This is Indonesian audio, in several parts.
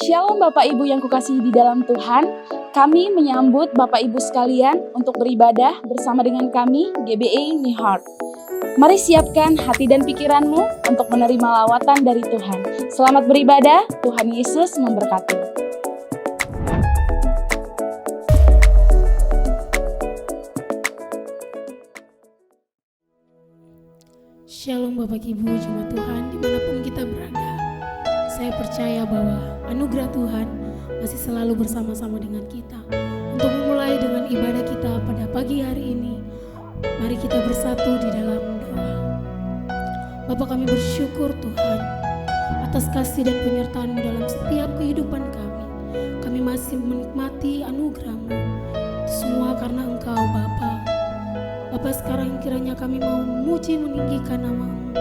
Shalom Bapak Ibu yang kukasihi di dalam Tuhan. Kami menyambut Bapak Ibu sekalian untuk beribadah bersama dengan kami GBA New Heart. Mari siapkan hati dan pikiranmu untuk menerima lawatan dari Tuhan. Selamat beribadah, Tuhan Yesus memberkati. Shalom Bapak Ibu jemaat Tuhan dimanapun kita berada. Saya percaya bahwa anugerah Tuhan masih selalu bersama-sama dengan kita. Untuk memulai dengan ibadah kita pada pagi hari ini, mari kita bersatu di dalam doa. Bapa, kami bersyukur Tuhan atas kasih dan penyertaan-Mu dalam setiap kehidupan kami. Kami masih menikmati anugerah-Mu. Itu semua karena Engkau Bapa. Bapa, sekarang kiranya kami mau memuji meninggikan nama-Mu.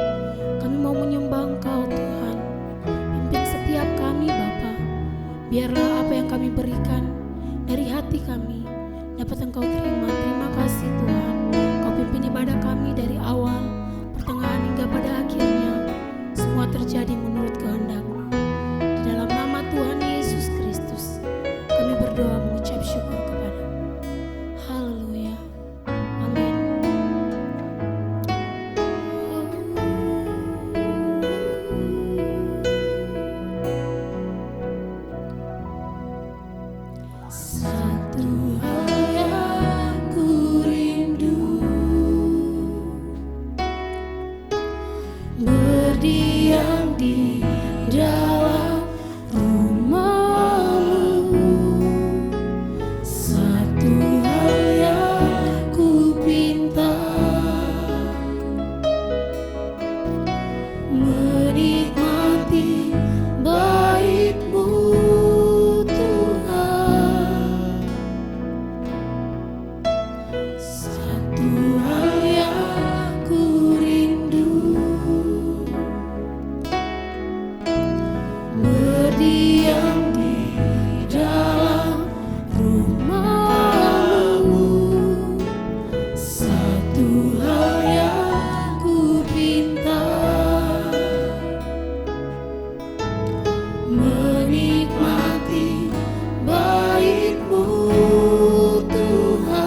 Kami mau menyembah Engkau Tuhan. Pimpin setiap kami Bapa. Biarlah apa yang kami berikan dari hati kami dapat Engkau terima. Terima kasih Tuhan. Kau pimpin ibadah kami dari awal, pertengahan hingga pada akhirnya. Semua terjadi menurut kehendak-Mu. Di dalam nama Tuhan Yesus Kristus kami berdoa mengucap syukur kepada-Mu. Haleluya. Amin. Satu hal yang ku rindu, berdiam di dalam rumah-Mu. Satu hal yang ku pinta, menikmati bait-Mu Tuhan. Satu hal yang ku rindu, berdiam di dalam rumah-Mu. Satu hal yang ku pinta, menikmati bait-Mu Tuhan.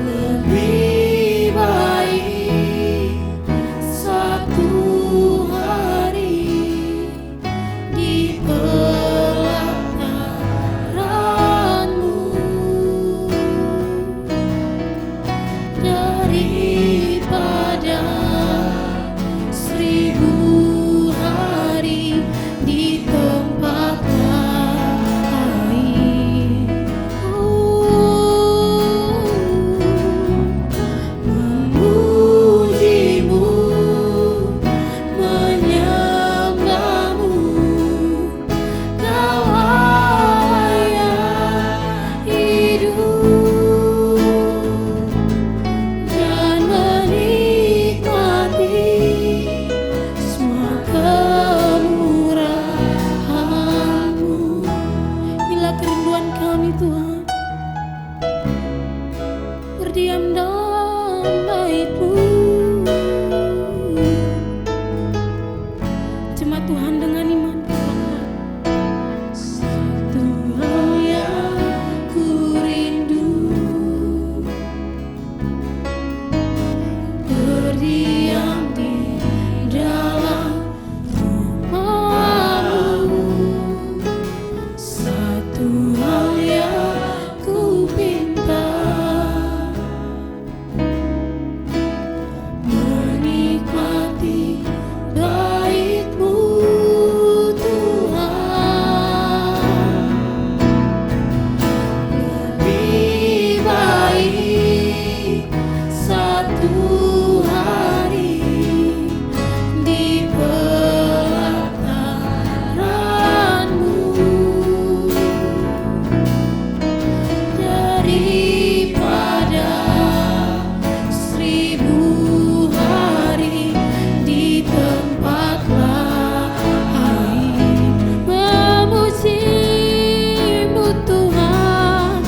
Lebih baik satu hari di pelataran-Mu daripada 1000 hari di tempat lain. Memuji-Mu, menyembah-Mu, Kau Allah yang hidup, dan menikmati semua kemurahan-Mu. Inilah kerinduan kami Tuhan, berdiam dalam bait-Mu. Jemaat Tuhan dengan iman katakan, satu hal yang ku rindu, berdiam di dalam rumah-Mu. Satu hal yang ku pinta, menikmati bait-Mu Tuhan. Lebih baik satu hari di pelataran-Mu daripada 1000 hari di tempat lain. Memuji-Mu Tuhan,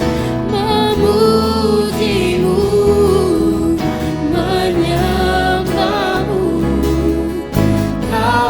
memuji-Mu, menyembah-Mu, Kau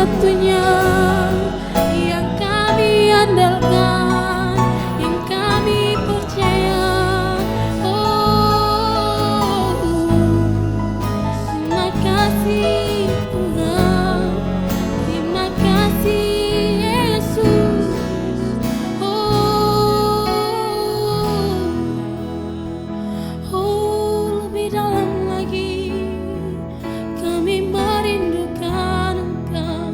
satu-satunya yang kami andalkan, yang kami percaya. Oh, terima kasih Tuhan, terima kasih Yesus. Oh, lebih dalam lagi kami merindukan Engkau.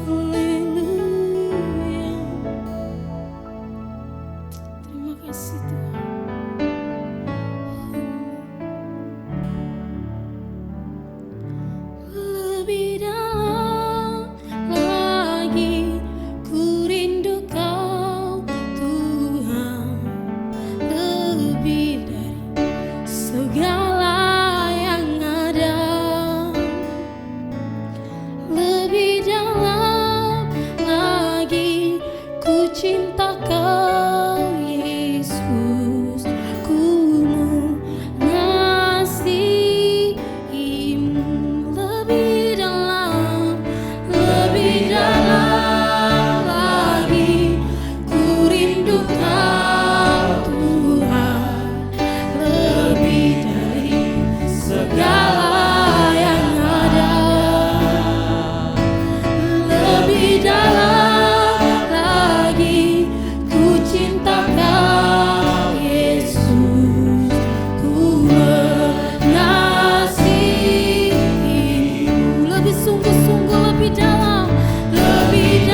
Haleluya. Terima kasih Tuhan. Lebih dalam lagi ku rindu Kau Tuhan, lebih dari segala yang ada. Lebih dalam lagi ku cinta Kau Yesus, ku mengasihimu. Lebih dalam lagi ku rindu Kau Tuhan, lebih dari segala yang ada. Lebih dalam lagi ku cinta Kau Yesus, ku mengasihimu. Lebih sungguh-sungguh, lebih dalam lagi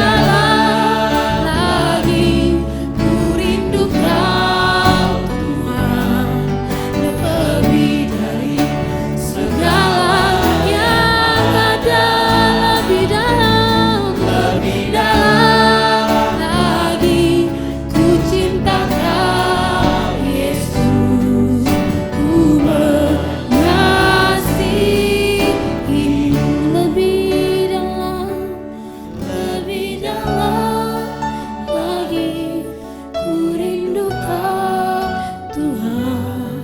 ku rindu Kau Tuhan, lebih dari segala yang ada. Lebih dalam lagi ku cinta Kau Yesus, ku mengasihimu. Lebih dalam lagi ku rindu Kau Tuhan,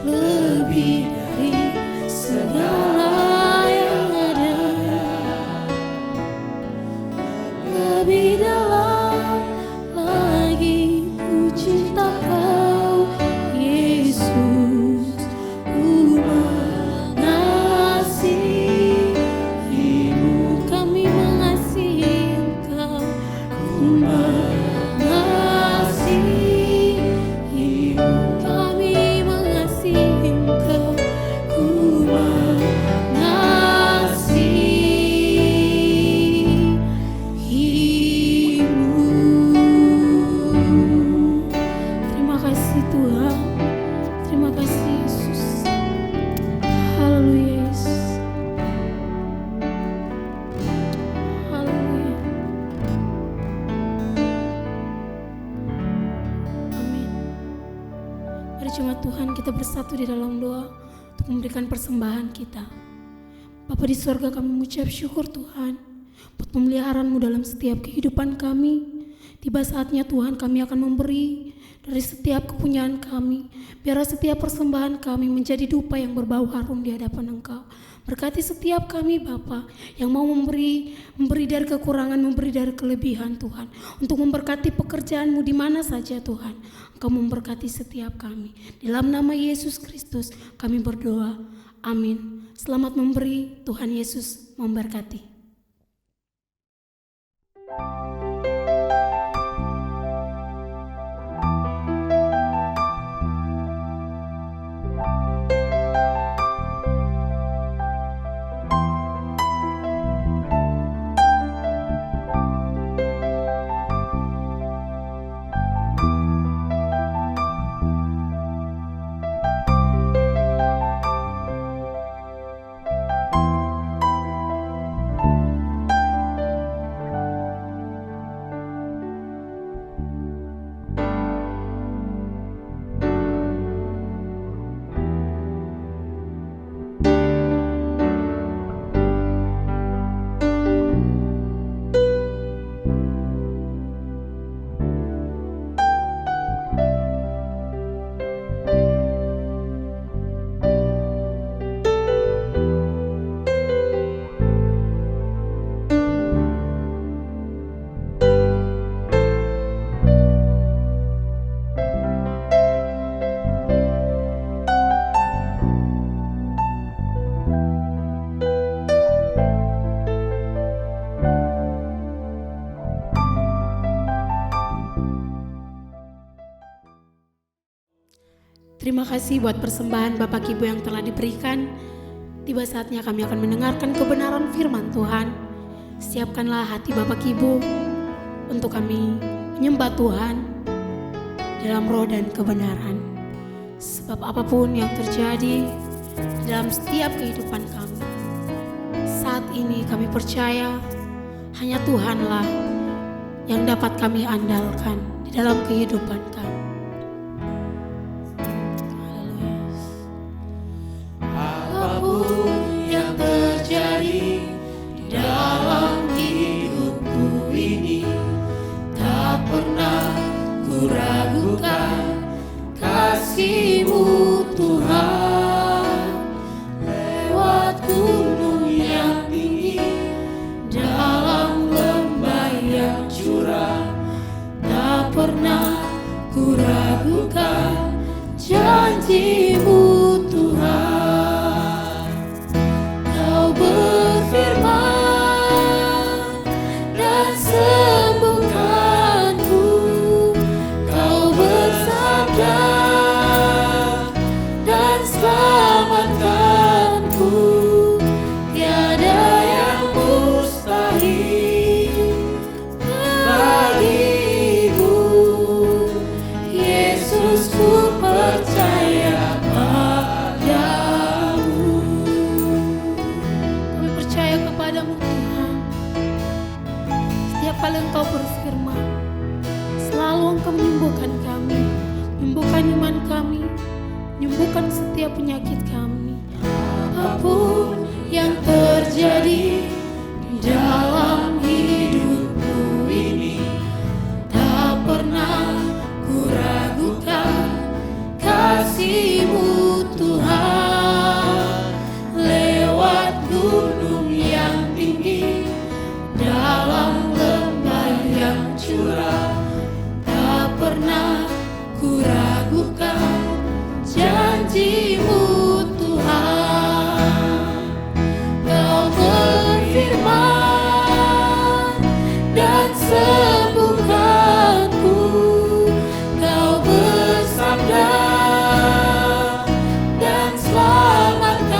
lebih dari segala yang ada. Lebih dalam lagi ku cinta Kau Yesus, ku mengasihimu. Kami mengasihi Engkau, ku mengasihimu. Kami mengasihi Engkau, ku mengasihimu. Terima kasih Tuhan, terima kasih Yesus. Haleluya Yesus. Haleluya. Amin. Mari jemaat Tuhan, kita bersatu di dalam doa untuk memberikan persembahan kita. Bapa di surga, kami mengucap syukur Tuhan buat pemeliharaan-Mu dalam setiap kehidupan kami. Tiba saatnya Tuhan, kami akan memberi dari setiap kepunyaan kami. Biarlah setiap persembahan kami menjadi dupa yang berbau harum di hadapan Engkau. Berkati setiap kami Bapa yang mau memberi dari kekurangan, memberi dari kelebihan Tuhan. Untuk memberkati pekerjaan-Mu di mana saja Tuhan. Engkau memberkati setiap kami. Di dalam nama Yesus Kristus kami berdoa. Amin. Selamat memberi, Tuhan Yesus memberkati. Terima kasih buat persembahan Bapak Ibu yang telah diberikan. Tiba saatnya kami akan mendengarkan kebenaran firman Tuhan. Siapkanlah hati Bapak Ibu untuk kami menyembah Tuhan dalam roh dan kebenaran. Sebab apapun yang terjadi dalam setiap kehidupan kami, saat ini kami percaya hanya Tuhanlah yang dapat kami andalkan di dalam kehidupan kami. Apapun yang terjadi di dalam hidupku ini, tak pernah ku ragukan kasih-Mu Tuhan. Lewat gunung yang tinggi, dalam lembah yang curam, tak pernah ku ragukan janji-Mu Tuhan. Kau berfirman dan sembuhkanku, Kau bersabda dan selamatkanku. Tiada yang mustahil bagimu, Yesus, ku percaya padamu. Kami percaya kepadamu Tuhan. Setiap kali Engkau berfirman, selalu Engkau menyembuhkan kami, menyembuhkan iman kami, menyembuhkan setiap penyakit kami. Apapun yang terjadi di dalam hidupku ini, tak pernah ku ragukan kasih-Mu Tuhan. Lewat gunung yang tinggi, dalam lembah yang curam, tak pernah ku ragukan janji-Mu Tuhan. Kau berfirman dan sembuhkanku, Kau bersabda dan selamatkanku.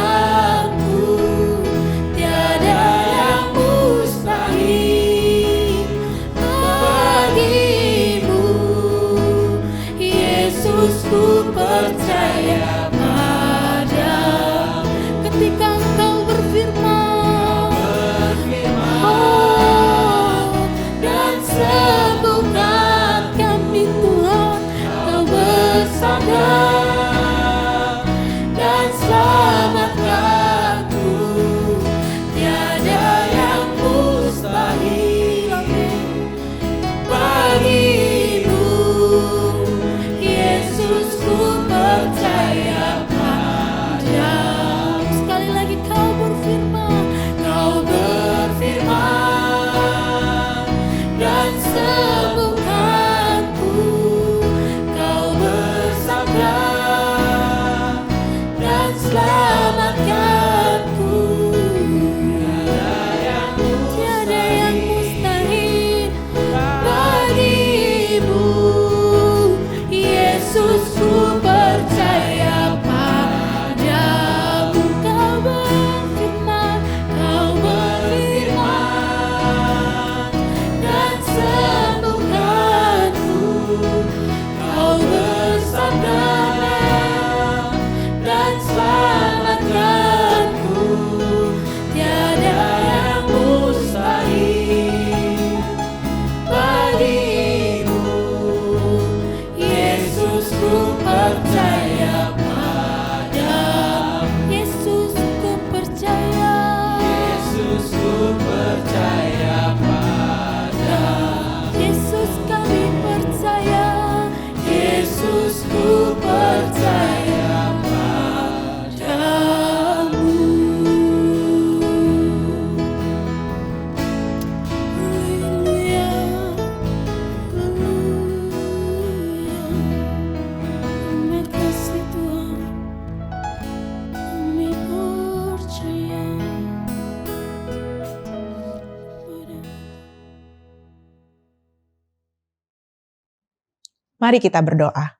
Mari kita berdoa.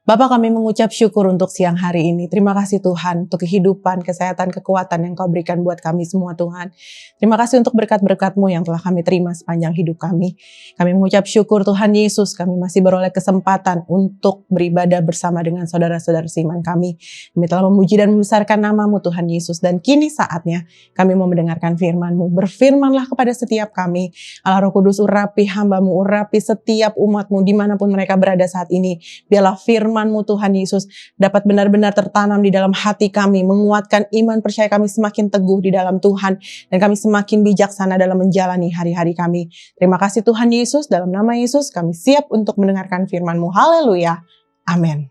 Bapa, kami mengucap syukur untuk siang hari ini. Terima kasih Tuhan untuk kehidupan, kesehatan, kekuatan yang Kau berikan buat kami semua Tuhan. Terima kasih untuk berkat-berkat-Mu yang telah kami terima sepanjang hidup kami. Kami mengucap syukur Tuhan Yesus, kami masih beroleh kesempatan untuk beribadah bersama dengan saudara-saudara seiman kami. Kami telah memuji dan membesarkan nama-Mu Tuhan Yesus. Dan kini saatnya kami mau mendengarkan firman-Mu. Berfirmanlah kepada setiap kami. Allah Roh Kudus, urapi hamba-Mu, urapi setiap umat-Mu dimanapun mereka berada saat ini. Biarlah firman-Mu Tuhan Yesus dapat benar-benar tertanam di dalam hati kami, menguatkan iman percaya kami semakin teguh di dalam Tuhan, dan kami semakin bijaksana dalam menjalani hari-hari kami. Terima kasih Tuhan Yesus, dalam nama Yesus kami siap untuk mendengarkan firman-Mu. Haleluya. Amin.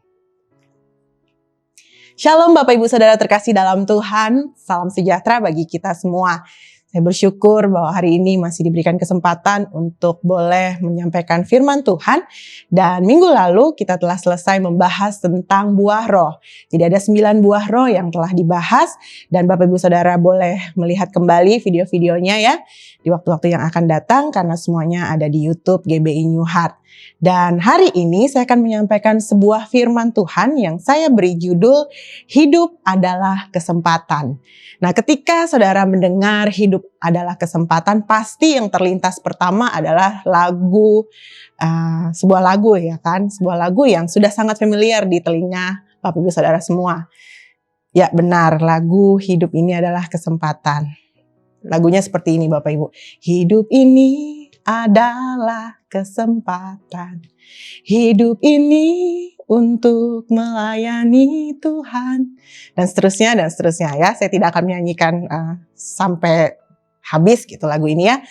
Shalom Bapak Ibu Saudara terkasih dalam Tuhan, salam sejahtera bagi kita semua. Saya bersyukur bahwa hari ini masih diberikan kesempatan untuk boleh menyampaikan firman Tuhan. Dan minggu lalu kita telah selesai membahas tentang buah roh. Jadi ada 9 buah roh yang telah dibahas. Dan Bapak Ibu Saudara boleh melihat kembali video-videonya ya. Di waktu-waktu yang akan datang karena semuanya ada di YouTube GBI New Heart. Dan hari ini saya akan menyampaikan sebuah firman Tuhan yang saya beri judul Hidup Adalah Kesempatan. Nah, ketika saudara mendengar hidup adalah kesempatan, pasti yang terlintas pertama adalah sebuah lagu ya kan, sebuah lagu yang sudah sangat familiar di telinga Bapak Ibu Saudara semua. Ya benar, lagu Hidup Ini Adalah Kesempatan. Lagunya seperti ini Bapak Ibu. Hidup ini adalah kesempatan. Hidup ini untuk melayani Tuhan. Dan seterusnya ya. Saya tidak akan menyanyikan sampai habis gitu lagu ini ya.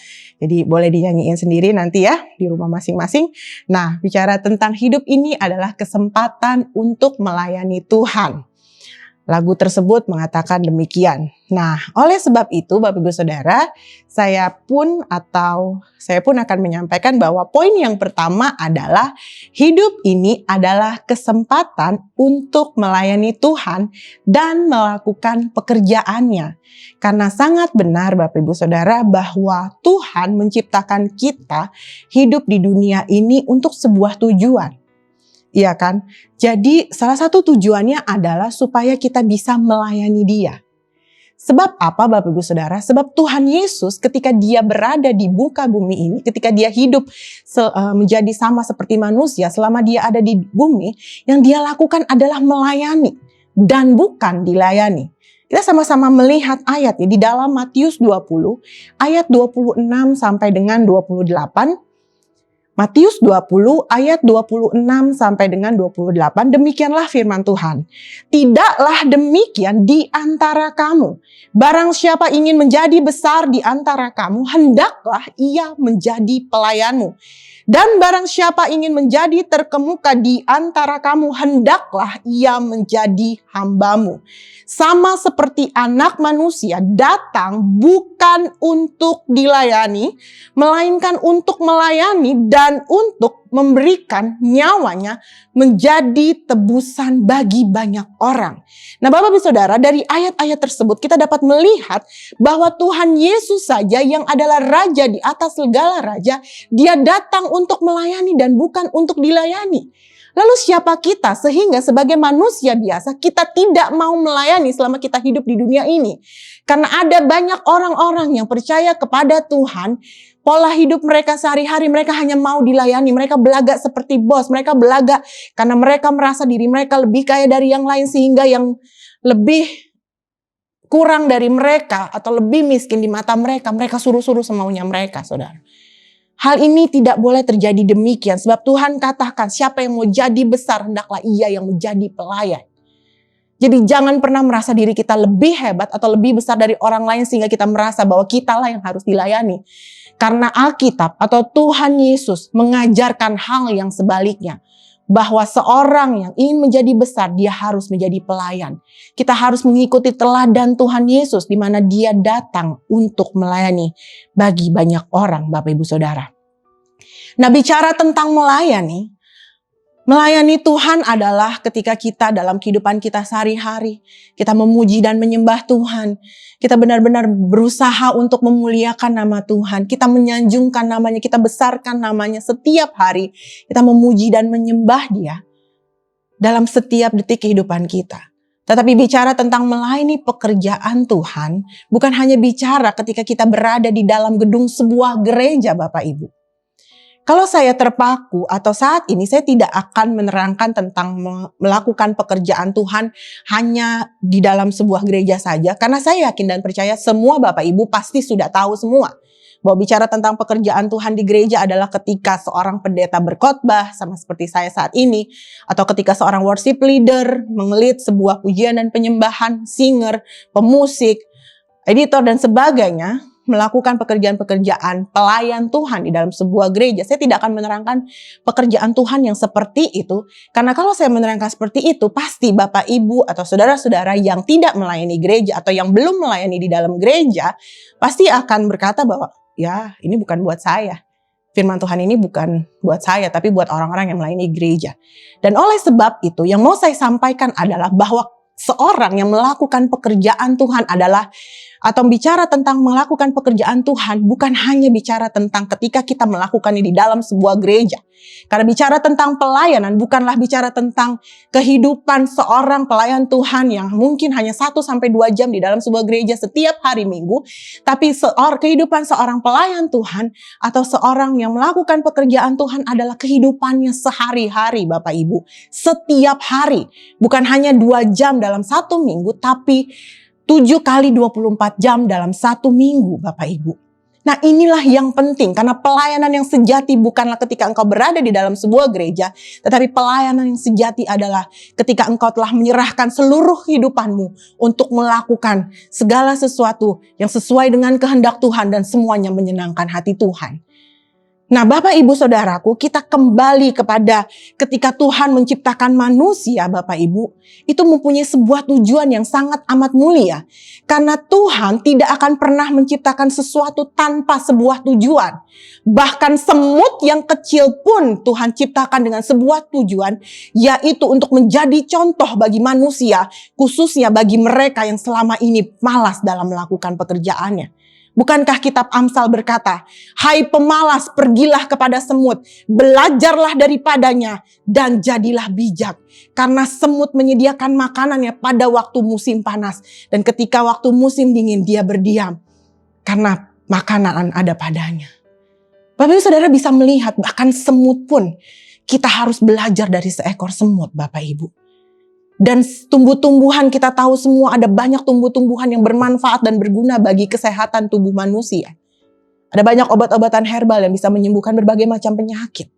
Jadi boleh dinyanyiin sendiri nanti ya di rumah masing-masing. Nah, bicara tentang hidup ini adalah kesempatan untuk melayani Tuhan. Lagu tersebut mengatakan demikian. Nah, oleh sebab itu Bapak Ibu Saudara, saya pun akan menyampaikan bahwa poin yang pertama adalah hidup ini adalah kesempatan untuk melayani Tuhan dan melakukan pekerjaannya. Karena sangat benar Bapak Ibu Saudara bahwa Tuhan menciptakan kita hidup di dunia ini untuk sebuah tujuan. Iya kan? Jadi salah satu tujuannya adalah supaya kita bisa melayani Dia. Sebab apa Bapak Ibu Saudara? Sebab Tuhan Yesus ketika Dia berada di muka bumi ini, ketika Dia hidup menjadi sama seperti manusia, selama Dia ada di bumi, yang Dia lakukan adalah melayani dan bukan dilayani. Kita sama-sama melihat ayatnya di dalam Matius 20 ayat 26 sampai dengan 28. Matius 20 ayat 26 sampai dengan 28, demikianlah firman Tuhan. Tidaklah demikian di antara kamu. Barang siapa ingin menjadi besar di antara kamu, hendaklah ia menjadi pelayanmu. Dan barang siapa ingin menjadi terkemuka di antara kamu, hendaklah ia menjadi hambamu. Sama seperti anak manusia datang bukan untuk dilayani, melainkan untuk melayani dan untuk memberikan nyawanya menjadi tebusan bagi banyak orang. Nah Bapak Ibu Saudara, dari ayat-ayat tersebut kita dapat melihat bahwa Tuhan Yesus saja yang adalah Raja di atas segala raja, Dia datang untuk melayani dan bukan untuk dilayani. Lalu siapa kita sehingga sebagai manusia biasa kita tidak mau melayani selama kita hidup di dunia ini? Karena ada banyak orang-orang yang percaya kepada Tuhan, pola hidup mereka sehari-hari mereka hanya mau dilayani, mereka belagak seperti bos, mereka belagak karena mereka merasa diri mereka lebih kaya dari yang lain sehingga yang lebih kurang dari mereka atau lebih miskin di mata mereka, mereka suruh-suruh semaunya mereka, saudara. Hal ini tidak boleh terjadi demikian. Sebab Tuhan katakan siapa yang mau jadi besar hendaklah ia yang menjadi pelayan. Jadi jangan pernah merasa diri kita lebih hebat atau lebih besar dari orang lain sehingga kita merasa bahwa kitalah yang harus dilayani. Karena Alkitab atau Tuhan Yesus mengajarkan hal yang sebaliknya. Bahwa seorang yang ingin menjadi besar dia harus menjadi pelayan. Kita harus mengikuti teladan Tuhan Yesus di mana Dia datang untuk melayani bagi banyak orang Bapak Ibu Saudara. Nah bicara tentang melayani, Melayani Tuhan adalah ketika kita dalam kehidupan kita sehari-hari, kita memuji dan menyembah Tuhan. Kita benar-benar berusaha untuk memuliakan nama Tuhan. Kita menyanjungkan namanya, kita besarkan namanya setiap hari. Kita memuji dan menyembah Dia dalam setiap detik kehidupan kita. Tetapi bicara tentang melayani pekerjaan Tuhan, bukan hanya bicara ketika kita berada di dalam gedung sebuah gereja, Bapak Ibu. Kalau saya terpaku atau saat ini saya tidak akan menerangkan tentang melakukan pekerjaan Tuhan hanya di dalam sebuah gereja saja. Karena saya yakin dan percaya semua Bapak Ibu pasti sudah tahu semua. Bahwa bicara tentang pekerjaan Tuhan di gereja adalah ketika seorang pendeta berkhotbah sama seperti saya saat ini. Atau ketika seorang worship leader mengelit sebuah pujian dan penyembahan, singer, pemusik, editor dan sebagainya. Melakukan pekerjaan-pekerjaan pelayan Tuhan di dalam sebuah gereja. Saya tidak akan menerangkan pekerjaan Tuhan yang seperti itu. Karena kalau saya menerangkan seperti itu, pasti Bapak Ibu atau saudara-saudara yang tidak melayani gereja atau yang belum melayani di dalam gereja, pasti akan berkata bahwa, ya ini bukan buat saya. Firman Tuhan ini bukan buat saya, tapi buat orang-orang yang melayani gereja. Dan oleh sebab itu, yang mau saya sampaikan adalah bahwa seorang yang melakukan pekerjaan Tuhan adalah, atau bicara tentang melakukan pekerjaan Tuhan, bukan hanya bicara tentang ketika kita melakukannya di dalam sebuah gereja. Karena bicara tentang pelayanan bukanlah bicara tentang kehidupan seorang pelayan Tuhan yang mungkin hanya 1-2 jam di dalam sebuah gereja setiap hari Minggu. Tapi kehidupan seorang pelayan Tuhan atau seorang yang melakukan pekerjaan Tuhan adalah kehidupannya sehari-hari, Bapak Ibu. Setiap hari. Bukan hanya 2 jam dalam 1 minggu, tapi 7 kali 24 jam dalam 1 minggu, Bapak Ibu. Nah, inilah yang penting, karena pelayanan yang sejati bukanlah ketika engkau berada di dalam sebuah gereja, tetapi pelayanan yang sejati adalah ketika engkau telah menyerahkan seluruh kehidupanmu untuk melakukan segala sesuatu yang sesuai dengan kehendak Tuhan dan semuanya menyenangkan hati Tuhan. Nah, Bapak Ibu Saudaraku, kita kembali kepada ketika Tuhan menciptakan manusia, Bapak Ibu, itu mempunyai sebuah tujuan yang sangat amat mulia. Karena Tuhan tidak akan pernah menciptakan sesuatu tanpa sebuah tujuan. Bahkan semut yang kecil pun Tuhan ciptakan dengan sebuah tujuan, yaitu untuk menjadi contoh bagi manusia, khususnya bagi mereka yang selama ini malas dalam melakukan pekerjaannya. Bukankah kitab Amsal berkata, "Hai pemalas, pergilah kepada semut, belajarlah daripadanya, dan jadilah bijak. Karena semut menyediakan makanannya pada waktu musim panas, dan ketika waktu musim dingin dia berdiam, karena makanan ada padanya." Bapak Ibu Saudara bisa melihat, bahkan semut pun kita harus belajar dari seekor semut, Bapak Ibu. Dan tumbuh-tumbuhan kita tahu semua ada banyak tumbuh-tumbuhan yang bermanfaat dan berguna bagi kesehatan tubuh manusia. Ada banyak obat-obatan herbal yang bisa menyembuhkan berbagai macam penyakit.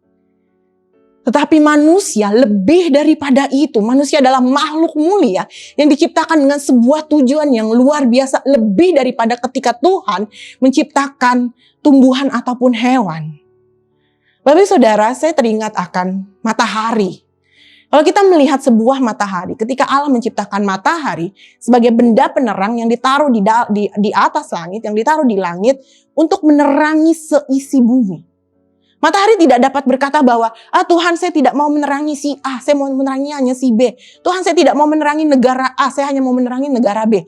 Tetapi manusia lebih daripada itu. Manusia adalah makhluk mulia yang diciptakan dengan sebuah tujuan yang luar biasa. Lebih daripada ketika Tuhan menciptakan tumbuhan ataupun hewan. Bapak Saudara, saya teringat akan matahari. Kalau kita melihat sebuah matahari, ketika Allah menciptakan matahari sebagai benda penerang yang ditaruh di atas langit, yang ditaruh di langit untuk menerangi seisi bumi. Matahari tidak dapat berkata bahwa, Tuhan saya tidak mau menerangi si A, saya mau menerangi hanya si B. Tuhan saya tidak mau menerangi negara A, saya hanya mau menerangi negara B.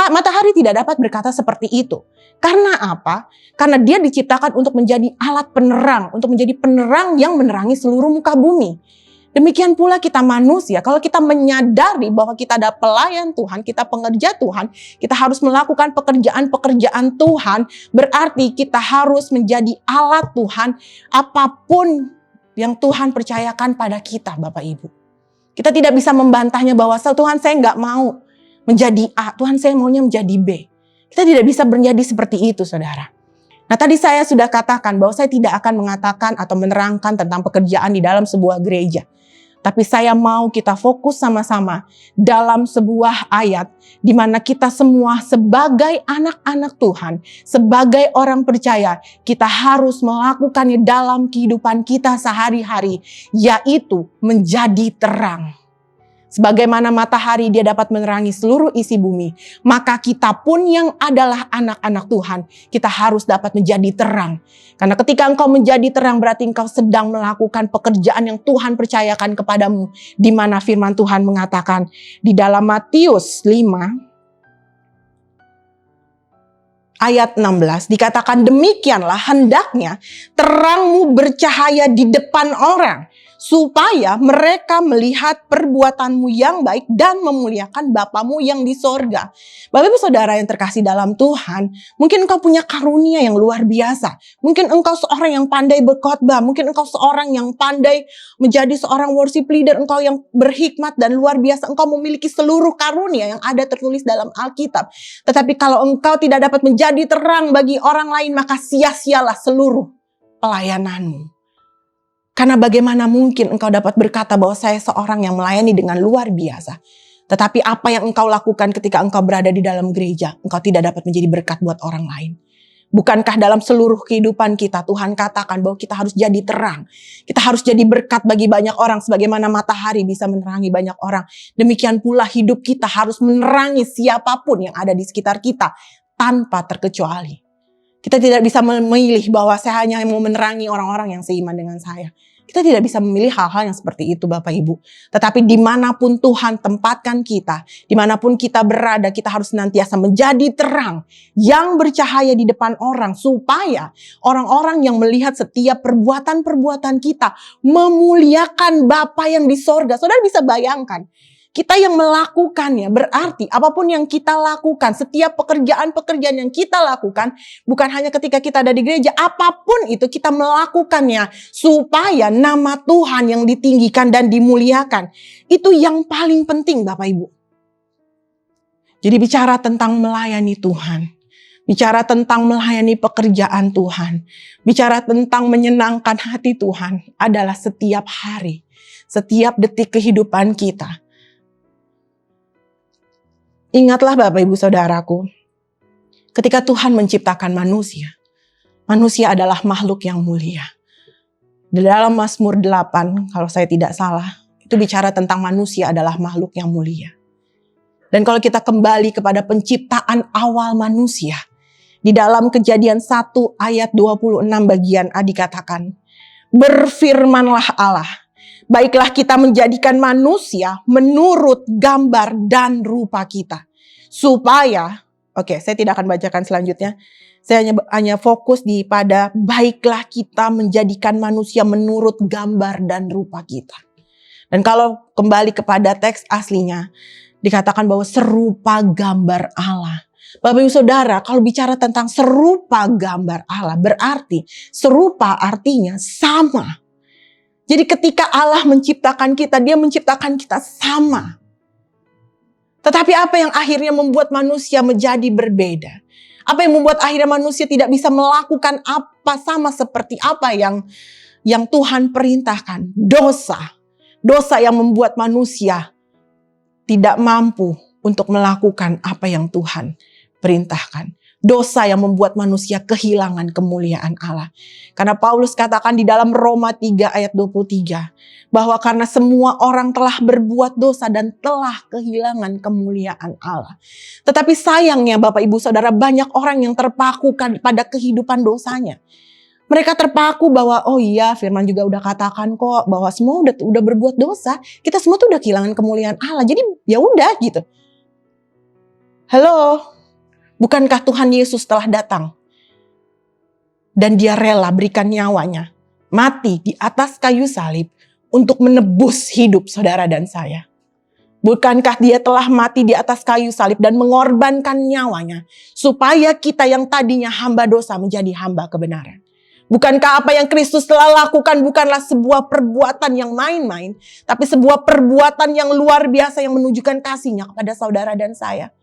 Matahari tidak dapat berkata seperti itu. Karena apa? Karena dia diciptakan untuk menjadi alat penerang, untuk menjadi penerang yang menerangi seluruh muka bumi. Demikian pula kita manusia, kalau kita menyadari bahwa kita ada pelayan Tuhan, kita pengerja Tuhan, kita harus melakukan pekerjaan-pekerjaan Tuhan, berarti kita harus menjadi alat Tuhan apapun yang Tuhan percayakan pada kita, Bapak Ibu. Kita tidak bisa membantahnya bahwa Tuhan saya nggak mau menjadi A, Tuhan saya maunya menjadi B. Kita tidak bisa menjadi seperti itu, saudara. Nah, tadi saya sudah katakan bahwa saya tidak akan mengatakan atau menerangkan tentang pekerjaan di dalam sebuah gereja. Tapi saya mau kita fokus sama-sama dalam sebuah ayat di mana kita semua sebagai anak-anak Tuhan, sebagai orang percaya, kita harus melakukannya dalam kehidupan kita sehari-hari, yaitu menjadi terang. Sebagaimana matahari dia dapat menerangi seluruh isi bumi, maka kita pun yang adalah anak-anak Tuhan, kita harus dapat menjadi terang. Karena ketika engkau menjadi terang, berarti engkau sedang melakukan pekerjaan yang Tuhan percayakan kepadamu. Di mana firman Tuhan mengatakan di dalam Matius 5 ayat 16 dikatakan, demikianlah hendaknya terangmu bercahaya di depan orang, supaya mereka melihat perbuatanmu yang baik dan memuliakan Bapamu yang di sorga. Bapak Ibu Saudara yang terkasih dalam Tuhan, mungkin engkau punya karunia yang luar biasa. Mungkin engkau seorang yang pandai berkhotbah, mungkin engkau seorang yang pandai menjadi seorang worship leader, engkau yang berhikmat dan luar biasa, engkau memiliki seluruh karunia yang ada tertulis dalam Alkitab. Tetapi kalau engkau tidak dapat menjadi terang bagi orang lain, maka sia-sialah seluruh pelayananmu. Karena bagaimana mungkin engkau dapat berkata bahwa saya seorang yang melayani dengan luar biasa. Tetapi apa yang engkau lakukan ketika engkau berada di dalam gereja, engkau tidak dapat menjadi berkat buat orang lain. Bukankah dalam seluruh kehidupan kita Tuhan katakan bahwa kita harus jadi terang. Kita harus jadi berkat bagi banyak orang. Sebagaimana matahari bisa menerangi banyak orang. Demikian pula hidup kita harus menerangi siapapun yang ada di sekitar kita tanpa terkecuali. Kita tidak bisa memilih bahwa saya hanya mau menerangi orang-orang yang seiman dengan saya. Kita tidak bisa memilih hal-hal yang seperti itu Bapak Ibu. Tetapi dimanapun Tuhan tempatkan kita, dimanapun kita berada, kita harus senantiasa menjadi terang yang bercahaya di depan orang. Supaya orang-orang yang melihat setiap perbuatan-perbuatan kita memuliakan Bapa yang di sorga. Saudara bisa bayangkan. Kita yang melakukannya, berarti apapun yang kita lakukan, setiap pekerjaan-pekerjaan yang kita lakukan, bukan hanya ketika kita ada di gereja, apapun itu kita melakukannya supaya nama Tuhan yang ditinggikan dan dimuliakan. Itu yang paling penting Bapak Ibu. Jadi bicara tentang melayani Tuhan, bicara tentang melayani pekerjaan Tuhan, bicara tentang menyenangkan hati Tuhan adalah setiap hari, setiap detik kehidupan kita. Ingatlah Bapak Ibu Saudaraku, ketika Tuhan menciptakan manusia, manusia adalah makhluk yang mulia. Di dalam Mazmur 8, kalau saya tidak salah, itu bicara tentang manusia adalah makhluk yang mulia. Dan kalau kita kembali kepada penciptaan awal manusia, di dalam Kejadian 1 ayat 26 bagian A dikatakan, berfirmanlah Allah, baiklah kita menjadikan manusia menurut gambar dan rupa kita. Supaya, saya tidak akan bacakan selanjutnya. Saya hanya fokus pada baiklah kita menjadikan manusia menurut gambar dan rupa kita. Dan kalau kembali kepada teks aslinya, dikatakan bahwa serupa gambar Allah. Bapak Ibu Saudara, kalau bicara tentang serupa gambar Allah, berarti serupa artinya sama. Jadi ketika Allah menciptakan kita, dia menciptakan kita sama. Tetapi apa yang akhirnya membuat manusia menjadi berbeda? Apa yang membuat akhirnya manusia tidak bisa melakukan apa sama seperti apa yang Tuhan perintahkan? Dosa. Dosa yang membuat manusia tidak mampu untuk melakukan apa yang Tuhan perintahkan. Dosa yang membuat manusia kehilangan kemuliaan Allah. Karena Paulus katakan di dalam Roma 3 ayat 23. Bahwa karena semua orang telah berbuat dosa dan telah kehilangan kemuliaan Allah. Tetapi sayangnya Bapak Ibu Saudara, banyak orang yang terpaku pada kehidupan dosanya. Mereka terpaku bahwa firman juga udah katakan kok bahwa semua udah berbuat dosa. Kita semua tuh udah kehilangan kemuliaan Allah. Jadi ya udah gitu. Halo. Bukankah Tuhan Yesus telah datang dan dia rela berikan nyawanya, mati di atas kayu salib untuk menebus hidup saudara dan saya? Bukankah dia telah mati di atas kayu salib dan mengorbankan nyawanya supaya kita yang tadinya hamba dosa menjadi hamba kebenaran? Bukankah apa yang Kristus telah lakukan bukanlah sebuah perbuatan yang main-main, tapi sebuah perbuatan yang luar biasa yang menunjukkan kasih-Nya kepada saudara dan saya?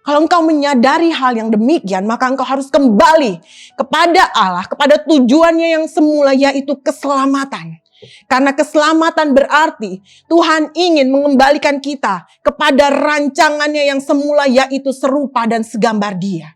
Kalau engkau menyadari hal yang demikian, maka engkau harus kembali kepada Allah, kepada tujuannya yang semula, yaitu keselamatan. Karena keselamatan berarti Tuhan ingin mengembalikan kita kepada rancangannya yang semula, yaitu serupa dan segambar Dia.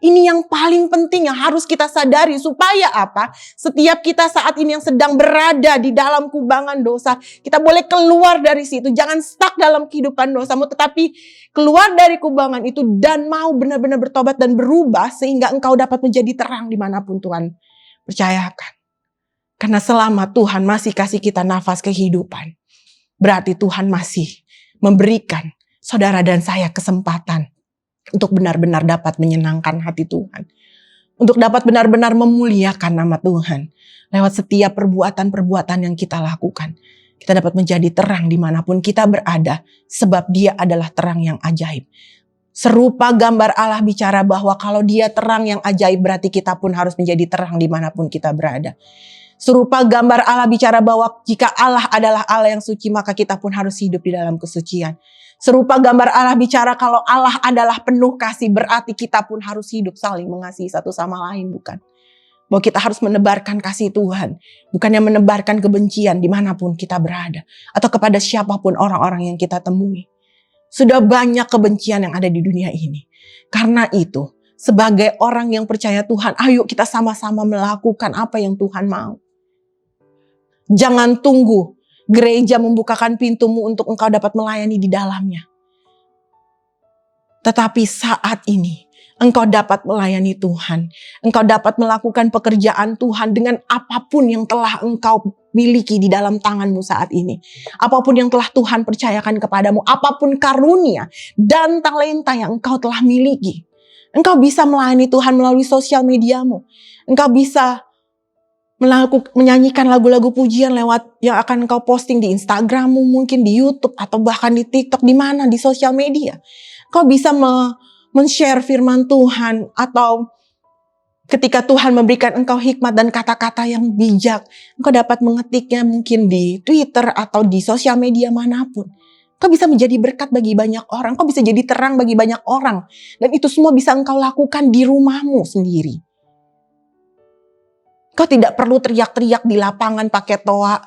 Ini yang paling penting yang harus kita sadari. Supaya apa? Setiap kita saat ini yang sedang berada di dalam kubangan dosa, kita boleh keluar dari situ. Jangan stuck dalam kehidupan dosamu, tetapi keluar dari kubangan itu dan mau benar-benar bertobat dan berubah sehingga engkau dapat menjadi terang dimanapun Tuhan percayakan. Karena selama Tuhan masih kasih kita nafas kehidupan, berarti Tuhan masih memberikan saudara dan saya kesempatan untuk benar-benar dapat menyenangkan hati Tuhan. Untuk dapat benar-benar memuliakan nama Tuhan. Lewat setiap perbuatan-perbuatan yang kita lakukan. Kita dapat menjadi terang dimanapun kita berada. Sebab Dia adalah terang yang ajaib. Serupa gambar Allah bicara bahwa kalau Dia terang yang ajaib, berarti kita pun harus menjadi terang dimanapun kita berada. Serupa gambar Allah bicara bahwa jika Allah adalah Allah yang suci, maka kita pun harus hidup di dalam kesucian. Serupa gambar Allah bicara kalau Allah adalah penuh kasih, berarti kita pun harus hidup saling mengasihi satu sama lain, bukan? Bahwa kita harus menebarkan kasih Tuhan, bukannya menebarkan kebencian dimanapun kita berada, atau kepada siapapun orang-orang yang kita temui. Sudah banyak kebencian yang ada di dunia ini. Karena itu, sebagai orang yang percaya Tuhan, ayo kita sama-sama melakukan apa yang Tuhan mau. Jangan tunggu gereja membukakan pintumu untuk engkau dapat melayani di dalamnya. Tetapi saat ini engkau dapat melayani Tuhan. Engkau dapat melakukan pekerjaan Tuhan dengan apapun yang telah engkau miliki di dalam tanganmu saat ini. Apapun yang telah Tuhan percayakan kepadamu. Apapun karunia dan talenta yang engkau telah miliki. Engkau bisa melayani Tuhan melalui sosial mediamu. Engkau bisa menyanyikan lagu-lagu pujian lewat yang akan engkau posting di Instagrammu, mungkin di YouTube atau bahkan di TikTok, di mana di sosial media. Kau bisa men-share firman Tuhan, atau ketika Tuhan memberikan engkau hikmat dan kata-kata yang bijak, engkau dapat mengetiknya mungkin di Twitter atau di sosial media manapun. Kau bisa menjadi berkat bagi banyak orang, kau bisa jadi terang bagi banyak orang, dan itu semua bisa engkau lakukan di rumahmu sendiri. Kau tidak perlu teriak-teriak di lapangan pakai toa,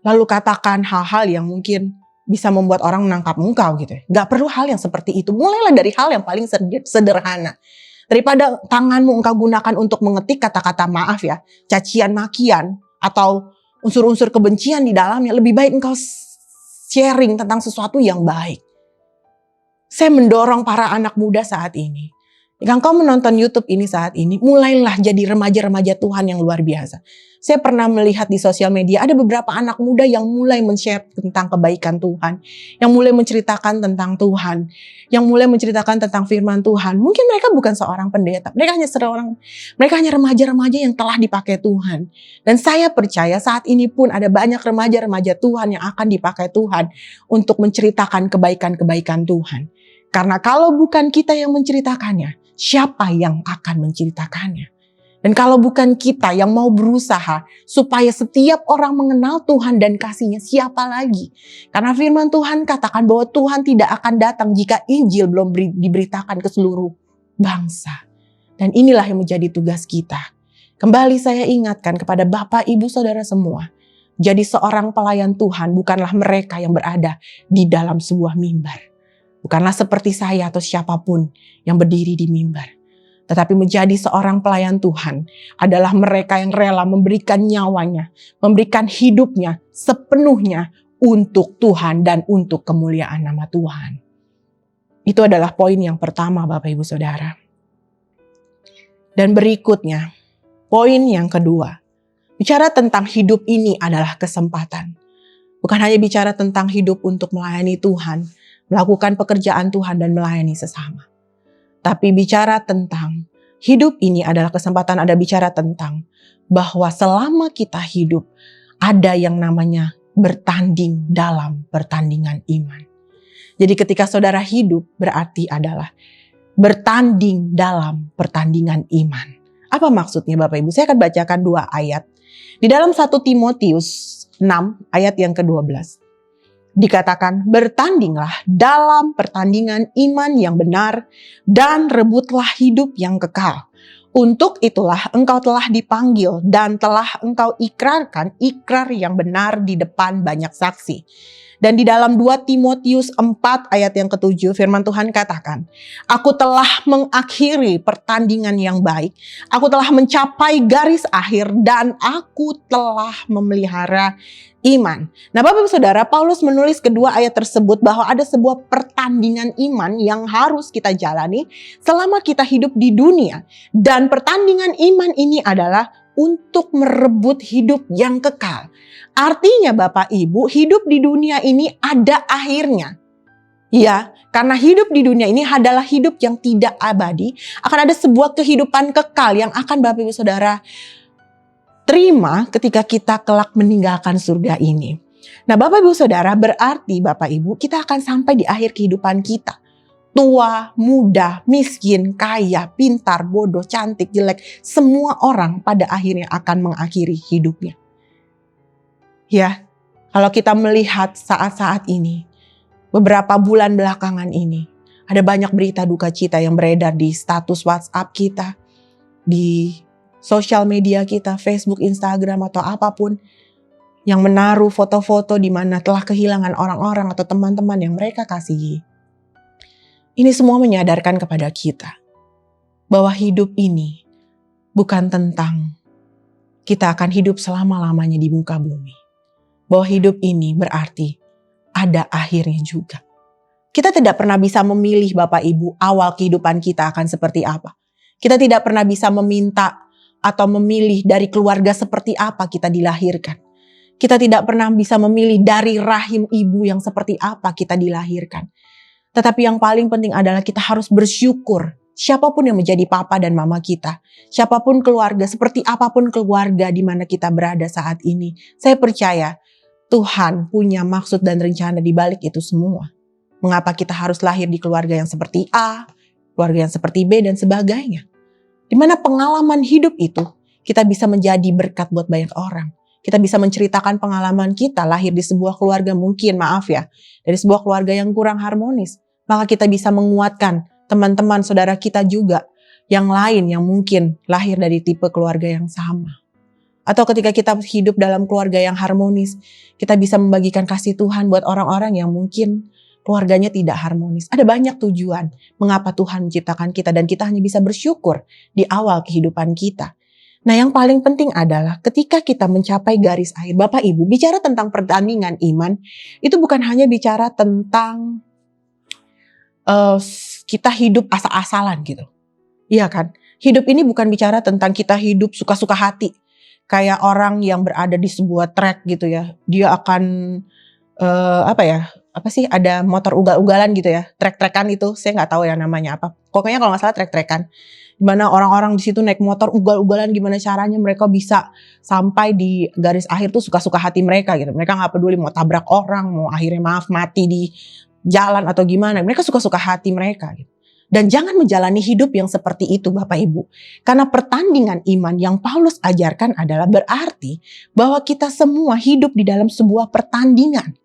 lalu katakan hal-hal yang mungkin bisa membuat orang menangkap engkau gitu. Gak perlu hal yang seperti itu. Mulailah dari hal yang paling sederhana. Daripada tanganmu engkau gunakan untuk mengetik kata-kata maaf ya, cacian makian, atau unsur-unsur kebencian di dalamnya, lebih baik engkau sharing tentang sesuatu yang baik. Saya mendorong para anak muda saat ini. Jika engkau menonton YouTube ini saat ini, mulailah jadi remaja-remaja Tuhan yang luar biasa. Saya pernah melihat di sosial media ada beberapa anak muda yang mulai men-share tentang kebaikan Tuhan, yang mulai menceritakan tentang Tuhan, yang mulai menceritakan tentang firman Tuhan. Mungkin mereka bukan seorang pendeta, mereka hanya remaja-remaja yang telah dipakai Tuhan. Dan saya percaya saat ini pun ada banyak remaja-remaja Tuhan yang akan dipakai Tuhan untuk menceritakan kebaikan-kebaikan Tuhan. Karena kalau bukan kita yang menceritakannya, siapa yang akan menceritakannya? Dan kalau bukan kita yang mau berusaha supaya setiap orang mengenal Tuhan dan kasih-Nya, siapa lagi? Karena firman Tuhan katakan bahwa Tuhan tidak akan datang jika Injil belum diberitakan ke seluruh bangsa. Dan inilah yang menjadi tugas kita. Kembali saya ingatkan kepada Bapak, Ibu, Saudara semua. Jadi seorang pelayan Tuhan bukanlah mereka yang berada di dalam sebuah mimbar. Bukanlah seperti saya atau siapapun yang berdiri di mimbar. Tetapi menjadi seorang pelayan Tuhan adalah mereka yang rela memberikan nyawanya, memberikan hidupnya sepenuhnya untuk Tuhan dan untuk kemuliaan nama Tuhan. Itu adalah poin yang pertama, Bapak Ibu Saudara. Dan berikutnya, poin yang kedua. Bicara tentang hidup ini adalah kesempatan. Bukan hanya bicara tentang hidup untuk melayani Tuhan, melakukan pekerjaan Tuhan dan melayani sesama. Tapi bicara tentang hidup ini adalah kesempatan, ada bicara tentang bahwa selama kita hidup ada yang namanya bertanding dalam pertandingan iman. Jadi ketika saudara hidup berarti adalah bertanding dalam pertandingan iman. Apa maksudnya Bapak Ibu? Saya akan bacakan 2 ayat. Di dalam 1 Timotius 6 ayat yang ke-12. Dikatakan, bertandinglah dalam pertandingan iman yang benar dan rebutlah hidup yang kekal Untuk itulah engkau telah dipanggil dan telah engkau ikrarkan ikrar yang benar di depan banyak saksi. Dan di dalam 2 Timotius 4 ayat yang ke-7 firman Tuhan katakan, aku telah mengakhiri pertandingan yang baik, aku telah mencapai garis akhir dan aku telah memelihara iman. Nah Bapak Ibu Saudara, Paulus menulis kedua ayat tersebut bahwa ada sebuah pertandingan iman yang harus kita jalani selama kita hidup di dunia. Dan pertandingan iman ini adalah untuk merebut hidup yang kekal. Artinya Bapak Ibu, hidup di dunia ini ada akhirnya. Ya, karena hidup di dunia ini adalah hidup yang tidak abadi. Akan ada sebuah kehidupan kekal yang akan Bapak Ibu Saudara terima ketika kita kelak meninggalkan surga ini. Nah Bapak Ibu Saudara, berarti Bapak Ibu kita akan sampai di akhir kehidupan kita. Tua, muda, miskin, kaya, pintar, bodoh, cantik, jelek. Semua orang pada akhirnya akan mengakhiri hidupnya. Ya, kalau kita melihat saat-saat ini, beberapa bulan belakangan ini, ada banyak berita duka cita yang beredar di status WhatsApp kita, di sosial media kita, Facebook, Instagram, atau apapun, yang menaruh foto-foto di mana telah kehilangan orang-orang atau teman-teman yang mereka kasihi. Ini semua menyadarkan kepada kita bahwa hidup ini bukan tentang kita akan hidup selama-lamanya di muka bumi. Bahwa hidup ini berarti ada akhirnya juga. Kita tidak pernah bisa memilih Bapak Ibu awal kehidupan kita akan seperti apa. Kita tidak pernah bisa meminta atau memilih dari keluarga seperti apa kita dilahirkan. Kita tidak pernah bisa memilih dari rahim ibu yang seperti apa kita dilahirkan. Tetapi yang paling penting adalah kita harus bersyukur. Siapapun yang menjadi papa dan mama kita. Siapapun keluarga, seperti apapun keluarga di mana kita berada saat ini. Saya percaya Tuhan punya maksud dan rencana di balik itu semua. Mengapa kita harus lahir di keluarga yang seperti A, keluarga yang seperti B dan sebagainya. Di mana pengalaman hidup itu kita bisa menjadi berkat buat banyak orang. Kita bisa menceritakan pengalaman kita lahir di sebuah keluarga mungkin, maaf ya, dari sebuah keluarga yang kurang harmonis. Maka kita bisa menguatkan teman-teman saudara kita juga yang lain yang mungkin lahir dari tipe keluarga yang sama. Atau ketika kita hidup dalam keluarga yang harmonis, kita bisa membagikan kasih Tuhan buat orang-orang yang mungkin keluarganya tidak harmonis. Ada banyak tujuan mengapa Tuhan menciptakan kita dan kita hanya bisa bersyukur di awal kehidupan kita. Nah yang paling penting adalah ketika kita mencapai garis akhir, Bapak Ibu, bicara tentang pertandingan iman, itu bukan hanya bicara tentang kita hidup asal-asalan gitu. Iya kan? Hidup ini bukan bicara tentang kita hidup suka-suka hati. Kayak orang yang berada di sebuah trek gitu ya. Dia akan ada motor ugal-ugalan gitu ya. Trek-trekan itu saya nggak tahu ya namanya apa. Pokoknya kalau nggak salah trek-trekan. Dimana orang-orang di situ naik motor ugal-ugalan, gimana caranya mereka bisa sampai di garis akhir tuh suka-suka hati mereka gitu. Mereka nggak peduli mau tabrak orang, mau akhirnya mati di jalan atau gimana. Mereka suka-suka hati mereka gitu. Dan jangan menjalani hidup yang seperti itu Bapak Ibu. Karena pertandingan iman yang Paulus ajarkan adalah berarti bahwa kita semua hidup di dalam sebuah pertandingan.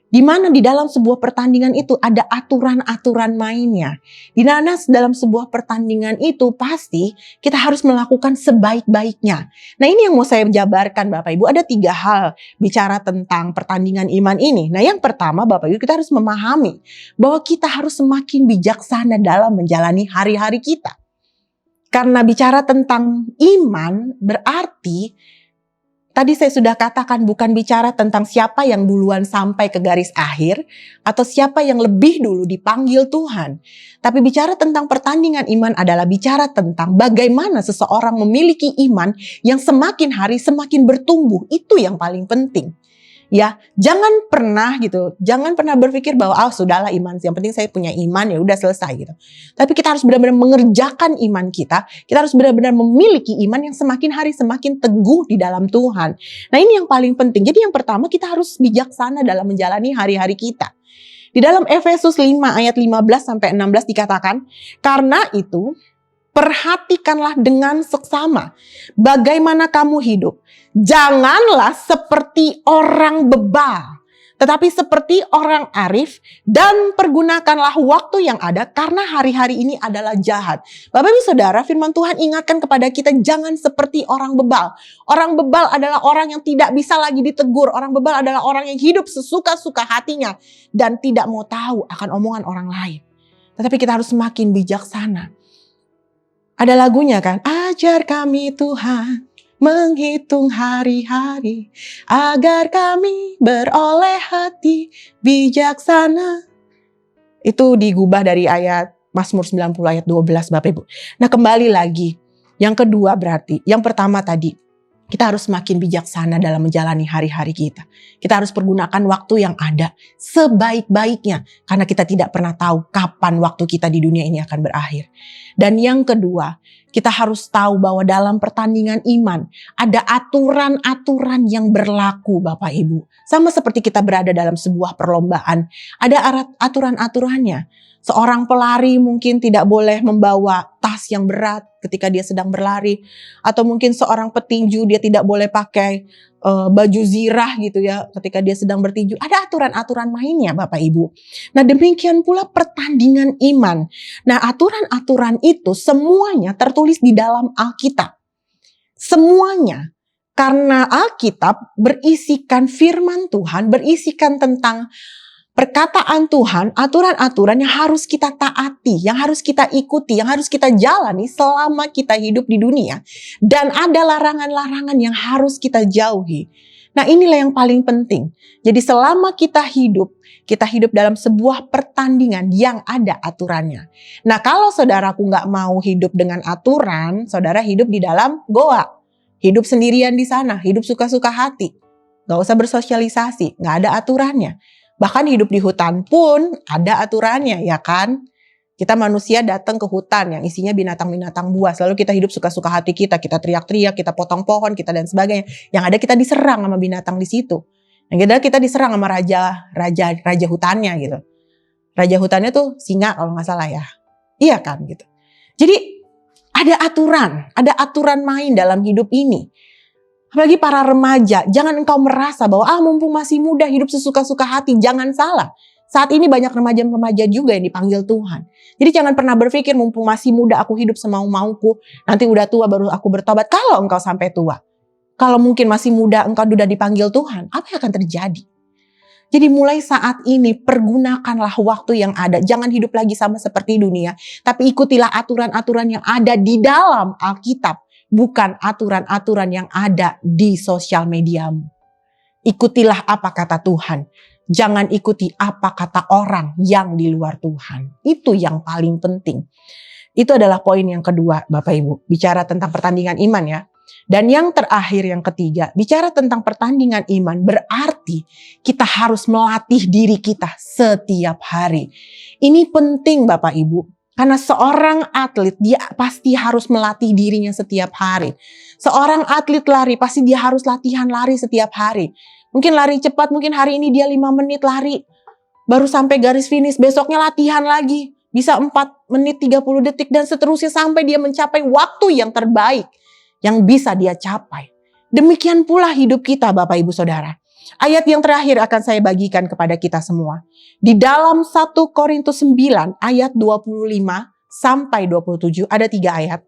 Di mana di dalam sebuah pertandingan itu ada aturan-aturan mainnya. Di mana dalam sebuah pertandingan itu pasti kita harus melakukan sebaik-baiknya. Nah ini yang mau saya jabarkan Bapak Ibu. Ada 3 hal bicara tentang pertandingan iman ini. Nah yang pertama Bapak Ibu, kita harus memahami bahwa kita harus semakin bijaksana dalam menjalani hari-hari kita. Karena bicara tentang iman berarti tadi saya sudah katakan bukan bicara tentang siapa yang duluan sampai ke garis akhir atau siapa yang lebih dulu dipanggil Tuhan. Tapi bicara tentang pertandingan iman adalah bicara tentang bagaimana seseorang memiliki iman yang semakin hari semakin bertumbuh. Itu yang paling penting. Ya, jangan pernah berpikir bahwa sudahlah iman, yang penting saya punya iman ya udah selesai gitu. Tapi kita harus benar-benar mengerjakan iman kita harus benar-benar memiliki iman yang semakin hari semakin teguh di dalam Tuhan. Nah, ini yang paling penting. Jadi yang pertama kita harus bijaksana dalam menjalani hari-hari kita. Di dalam Efesus 5 ayat 15 sampai 16 dikatakan, karena itu perhatikanlah dengan seksama bagaimana kamu hidup. Janganlah seperti orang bebal, Tetapi seperti orang arif, dan pergunakanlah waktu yang ada karena hari-hari ini adalah jahat. Bapak Ibu Saudara, firman Tuhan ingatkan kepada kita jangan seperti orang bebal. Orang bebal adalah orang yang tidak bisa lagi ditegur. Orang bebal adalah orang yang hidup sesuka-suka hatinya dan tidak mau tahu akan omongan orang lain. Tetapi kita harus semakin bijaksana. Ada lagunya kan? Ajar kami Tuhan menghitung hari-hari agar kami beroleh hati bijaksana. Itu digubah dari ayat Mazmur 90 ayat 12 Bapak Ibu. Nah kembali lagi, yang kedua berarti, yang pertama tadi, kita harus semakin bijaksana dalam menjalani hari-hari kita. Kita harus pergunakan waktu yang ada sebaik-baiknya. Karena kita tidak pernah tahu kapan waktu kita di dunia ini akan berakhir. Dan yang kedua, kita harus tahu bahwa dalam pertandingan iman ada aturan-aturan yang berlaku Bapak Ibu. Sama seperti kita berada dalam sebuah perlombaan. Ada aturan-aturannya. Seorang pelari mungkin tidak boleh membawa tas yang berat ketika dia sedang berlari. Atau mungkin seorang petinju dia tidak boleh pakai baju zirah gitu ya ketika dia sedang bertinju. Ada aturan-aturan mainnya Bapak Ibu. Nah demikian pula pertandingan iman. Nah aturan-aturan itu semuanya tertulis di dalam Alkitab. Semuanya. Karena Alkitab berisikan firman Tuhan, berisikan tentang perkataan Tuhan, aturan-aturan yang harus kita taati, yang harus kita ikuti, yang harus kita jalani selama kita hidup di dunia. Dan ada larangan-larangan yang harus kita jauhi. Nah inilah yang paling penting. Jadi selama kita hidup dalam sebuah pertandingan yang ada aturannya. Nah kalau saudaraku gak mau hidup dengan aturan, saudara hidup di dalam goa. Hidup sendirian di sana, hidup suka-suka hati. Gak usah bersosialisasi, gak ada aturannya. Bahkan hidup di hutan pun ada aturannya ya kan. Kita manusia datang ke hutan yang isinya binatang-binatang buas. Lalu kita hidup suka-suka hati kita teriak-teriak, kita potong pohon, kita dan sebagainya. Yang ada kita diserang sama binatang di situ. Yang ada kita diserang sama raja hutannya gitu. Raja hutannya tuh singa kalau nggak salah ya. Iya kan gitu. Jadi ada aturan main dalam hidup ini. Apalagi para remaja, jangan engkau merasa bahwa mumpung masih muda hidup sesuka-suka hati. Jangan salah. Saat ini banyak remaja-remaja juga yang dipanggil Tuhan. Jadi jangan pernah berpikir mumpung masih muda aku hidup semau-mauku. Nanti udah tua baru aku bertobat. Kalau engkau sampai tua. Kalau mungkin masih muda engkau sudah dipanggil Tuhan. Apa yang akan terjadi? Jadi mulai saat ini pergunakanlah waktu yang ada. Jangan hidup lagi sama seperti dunia. Tapi ikutilah aturan-aturan yang ada di dalam Alkitab. Bukan aturan-aturan yang ada di sosial mediamu. Ikutilah apa kata Tuhan. Jangan ikuti apa kata orang yang di luar Tuhan. Itu yang paling penting. Itu adalah poin yang kedua Bapak Ibu. Bicara tentang pertandingan iman ya. Dan yang terakhir yang ketiga. Bicara tentang pertandingan iman berarti kita harus melatih diri kita setiap hari. Ini penting Bapak Ibu. Karena seorang atlet dia pasti harus melatih dirinya setiap hari. Seorang atlet lari pasti dia harus latihan lari setiap hari. Mungkin lari cepat, mungkin hari ini dia 5 menit lari. Baru sampai garis finish, besoknya latihan lagi. Bisa 4 menit 30 detik dan seterusnya sampai dia mencapai waktu yang terbaik yang bisa dia capai. Demikian pula hidup kita Bapak Ibu Saudara. Ayat yang terakhir akan saya bagikan kepada kita semua. Di dalam 1 Korintus 9 ayat 25 sampai 27 ada 3 ayat.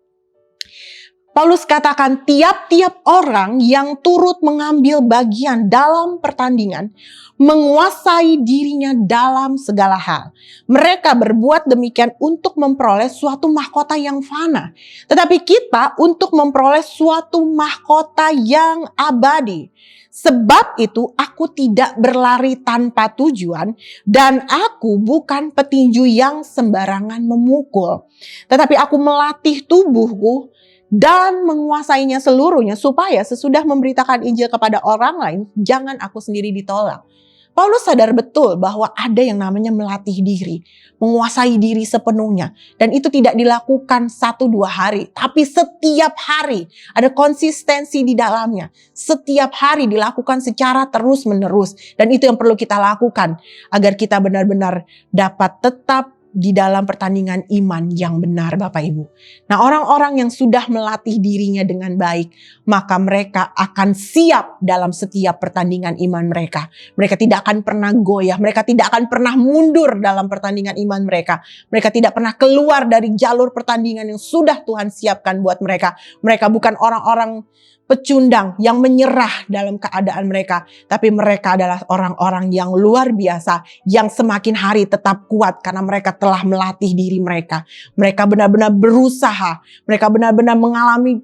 Paulus katakan tiap-tiap orang yang turut mengambil bagian dalam pertandingan menguasai dirinya dalam segala hal. Mereka berbuat demikian untuk memperoleh suatu mahkota yang fana. Tetapi kita untuk memperoleh suatu mahkota yang abadi. Sebab itu aku tidak berlari tanpa tujuan dan aku bukan petinju yang sembarangan memukul. Tetapi aku melatih tubuhku dan menguasainya seluruhnya supaya sesudah memberitakan Injil kepada orang lain, jangan aku sendiri ditolak. Paulus sadar betul bahwa ada yang namanya melatih diri, menguasai diri sepenuhnya. Dan itu tidak dilakukan 1-2 hari, tapi setiap hari ada konsistensi di dalamnya. Setiap hari dilakukan secara terus-menerus. Dan itu yang perlu kita lakukan agar kita benar-benar dapat tetap di dalam pertandingan iman yang benar Bapak Ibu. Nah, orang-orang yang sudah melatih dirinya dengan baik, maka mereka akan siap dalam setiap pertandingan iman mereka. Mereka tidak akan pernah goyah, mereka tidak akan pernah mundur dalam pertandingan iman mereka. Mereka tidak pernah keluar dari jalur pertandingan yang sudah Tuhan siapkan buat mereka. Mereka bukan orang-orang pecundang yang menyerah dalam keadaan mereka, tapi mereka adalah orang-orang yang luar biasa, yang semakin hari tetap kuat karena mereka telah melatih diri mereka. Mereka benar-benar berusaha, mereka benar-benar mengalami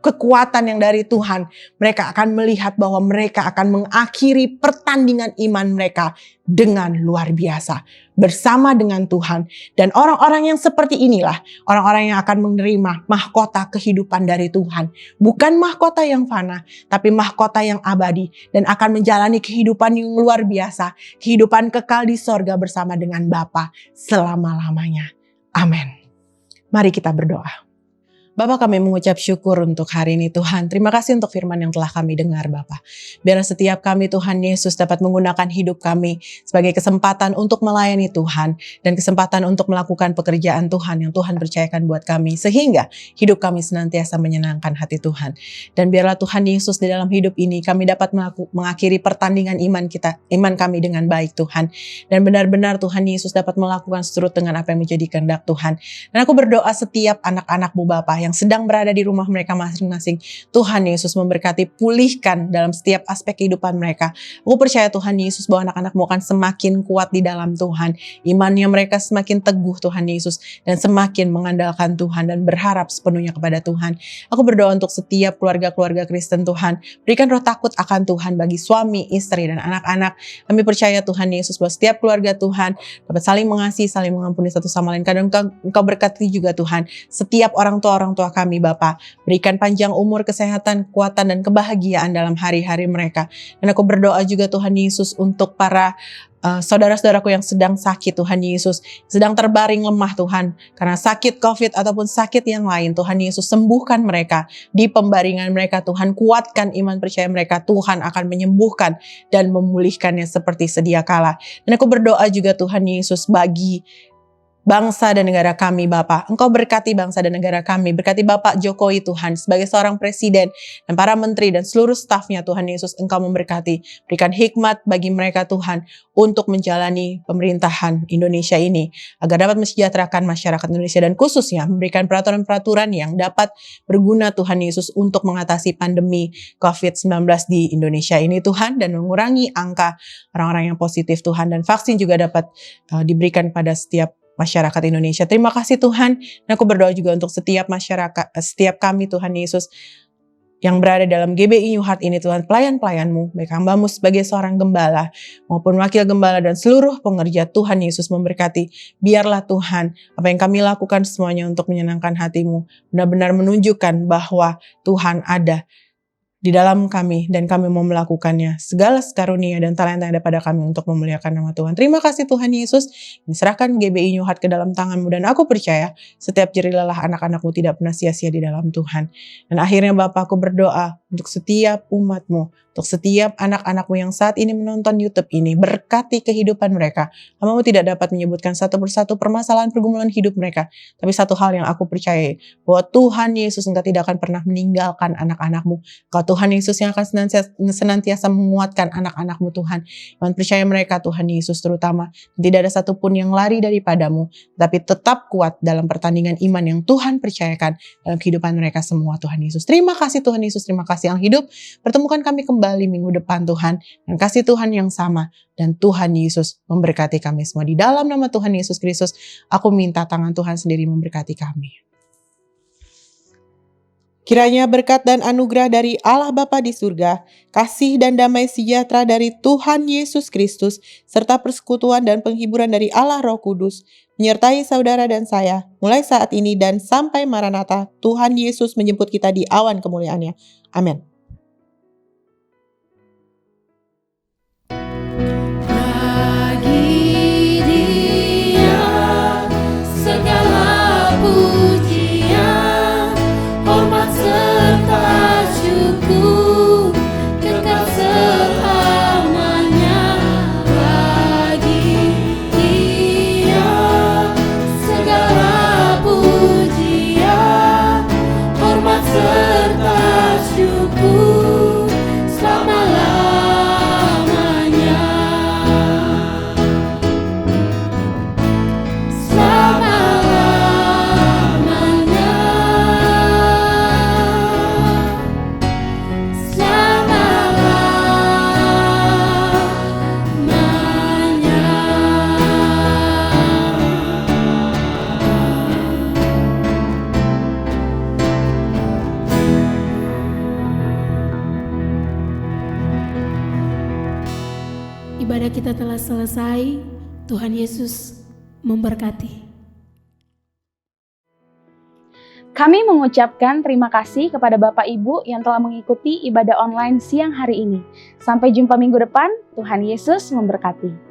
kekuatan yang dari Tuhan. Mereka akan melihat bahwa mereka akan mengakhiri pertandingan iman mereka dengan luar biasa bersama dengan Tuhan. Dan orang-orang yang seperti inilah orang-orang yang akan menerima mahkota kehidupan dari Tuhan. Bukan mahkota yang fana, tapi mahkota yang abadi, dan akan menjalani kehidupan yang luar biasa, kehidupan kekal di sorga bersama dengan Bapa selama-lamanya. Amin. Mari kita berdoa. Bapak, kami mengucap syukur untuk hari ini Tuhan. Terima kasih untuk firman yang telah kami dengar Bapak. Biar setiap kami Tuhan Yesus dapat menggunakan hidup kami sebagai kesempatan untuk melayani Tuhan. Dan kesempatan untuk melakukan pekerjaan Tuhan yang Tuhan percayakan buat kami. Sehingga hidup kami senantiasa menyenangkan hati Tuhan. Dan biarlah Tuhan Yesus di dalam hidup ini kami dapat mengakhiri pertandingan iman kami dengan baik Tuhan. Dan benar-benar Tuhan Yesus dapat melakukan seturut dengan apa yang menjadi kehendak Tuhan. Dan aku berdoa setiap anak-anak-Mu Bapa yang sedang berada di rumah mereka masing-masing. Tuhan Yesus memberkati, pulihkan dalam setiap aspek kehidupan mereka. Aku percaya Tuhan Yesus bahwa anak-anak-Mu akan semakin kuat di dalam Tuhan. Imannya mereka semakin teguh Tuhan Yesus. Dan semakin mengandalkan Tuhan dan berharap sepenuhnya kepada Tuhan. Aku berdoa untuk setiap keluarga-keluarga Kristen Tuhan. Berikan roh takut akan Tuhan bagi suami, istri, dan anak-anak. Kami percaya Tuhan Yesus bahwa setiap keluarga Tuhan dapat saling mengasihi, saling mengampuni satu sama lain. Kadang Engkau berkati juga Tuhan setiap orang tua kami Bapa. Berikan panjang umur, kesehatan, kekuatan, dan kebahagiaan dalam hari-hari mereka. Dan aku berdoa juga Tuhan Yesus untuk para saudara-saudaraku yang sedang sakit Tuhan Yesus, sedang terbaring lemah Tuhan karena sakit COVID ataupun sakit yang lain. Tuhan Yesus sembuhkan mereka di pembaringan mereka. Tuhan kuatkan iman percaya mereka. Tuhan akan menyembuhkan dan memulihkannya seperti sedia kala. Dan aku berdoa juga Tuhan Yesus bagi bangsa dan negara kami Bapa. Engkau berkati bangsa dan negara kami. Berkati Bapak Jokowi Tuhan sebagai seorang presiden dan para menteri dan seluruh stafnya Tuhan Yesus. Engkau memberkati. Berikan hikmat bagi mereka Tuhan untuk menjalani pemerintahan Indonesia ini agar dapat mensejahterakan masyarakat Indonesia dan khususnya memberikan peraturan-peraturan yang dapat berguna Tuhan Yesus untuk mengatasi pandemi COVID-19 di Indonesia ini Tuhan, dan mengurangi angka orang-orang yang positif Tuhan, dan vaksin juga dapat diberikan pada setiap masyarakat Indonesia. Terima kasih Tuhan. Dan aku berdoa juga untuk setiap masyarakat, setiap kami Tuhan Yesus yang berada dalam GBI New Heart ini Tuhan, pelayan-pelayan-Mu, baik hamba-Mu sebagai seorang gembala maupun wakil gembala dan seluruh pengerja. Tuhan Yesus memberkati. Biarlah Tuhan apa yang kami lakukan semuanya untuk menyenangkan hati-Mu, benar-benar menunjukkan bahwa Tuhan ada di dalam kami dan kami mau melakukannya. Segala karunia dan talenta yang ada pada kami untuk memuliakan nama Tuhan. Terima kasih Tuhan Yesus. Diserahkan GBI New Heart ke dalam tangan-Mu, dan aku percaya setiap jerih lelah anak-anak-Mu tidak pernah sia-sia di dalam Tuhan. Dan akhirnya Bapa, aku berdoa untuk setiap umat-Mu, untuk setiap anak-anak-Mu yang saat ini menonton YouTube ini. Berkati kehidupan mereka. Hamba-Mu tidak dapat menyebutkan satu persatu permasalahan pergumulan hidup mereka. Tapi satu hal yang aku percaya, bahwa Tuhan Yesus Engkau tidak akan pernah meninggalkan anak-anak-Mu. Engkau Tuhan Yesus yang akan senantiasa menguatkan anak-anak-Mu Tuhan. Tuhan percaya mereka Tuhan Yesus terutama. Tidak ada satupun yang lari daripada-Mu. Tapi tetap kuat dalam pertandingan iman yang Tuhan percayakan dalam kehidupan mereka semua Tuhan Yesus. Terima kasih Tuhan Yesus. Terima kasih yang hidup. Pertemukan kami kembali minggu depan Tuhan. Dan kasih Tuhan yang sama. Dan Tuhan Yesus memberkati kami semua. Di dalam nama Tuhan Yesus Kristus, aku minta tangan Tuhan sendiri memberkati kami. Kiranya berkat dan anugerah dari Allah Bapa di surga, kasih dan damai sejahtera dari Tuhan Yesus Kristus, serta persekutuan dan penghiburan dari Allah Roh Kudus, menyertai saudara dan saya, mulai saat ini dan sampai Maranatha, Tuhan Yesus menjemput kita di awan kemuliaannya. Amin. Bagi Dia segala pujian, hormat serta syukur, kekal selamanya. Bagi Dia ibadah kita telah selesai. Tuhan Yesus memberkati. Kami mengucapkan terima kasih kepada Bapak Ibu yang telah mengikuti ibadah online siang hari ini. Sampai jumpa minggu depan, Tuhan Yesus memberkati.